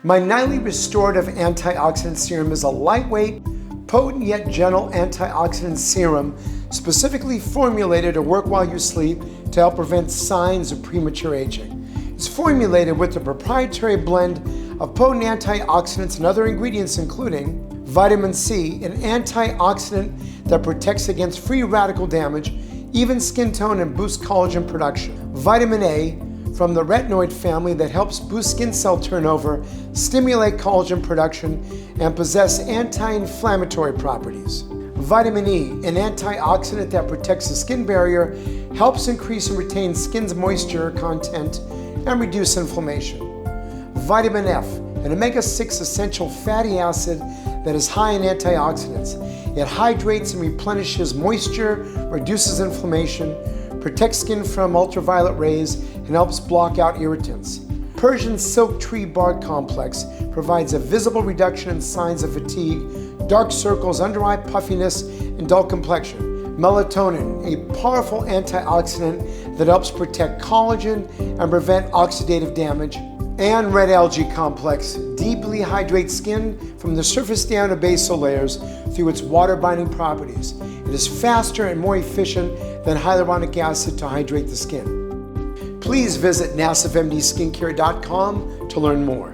My nightly restorative antioxidant serum is a lightweight, potent yet gentle antioxidant serum specifically formulated to work while you sleep to help prevent signs of premature aging. It's formulated with a proprietary blend of potent antioxidants and other ingredients including vitamin C, an antioxidant that protects against free radical damage, even skin tone, and boosts collagen production. Vitamin A from the retinoid family that helps boost skin cell turnover, stimulate collagen production, and possess anti-inflammatory properties. Vitamin E, an antioxidant that protects the skin barrier, helps increase and retain skin's moisture content, and reduce inflammation. Vitamin F, an omega-6 essential fatty acid that is high in antioxidants. It hydrates and replenishes moisture, reduces inflammation, protects skin from ultraviolet rays, and helps block out irritants. Persian silk tree bark complex provides a visible reduction in signs of fatigue, dark circles, under-eye puffiness, and dull complexion. Melatonin, a powerful antioxidant that helps protect collagen and prevent oxidative damage. And red algae complex deeply hydrates skin from the surface down to basal layers through its water-binding properties. It is faster and more efficient than hyaluronic acid to hydrate the skin. Please visit nassifmdskincare.com to learn more.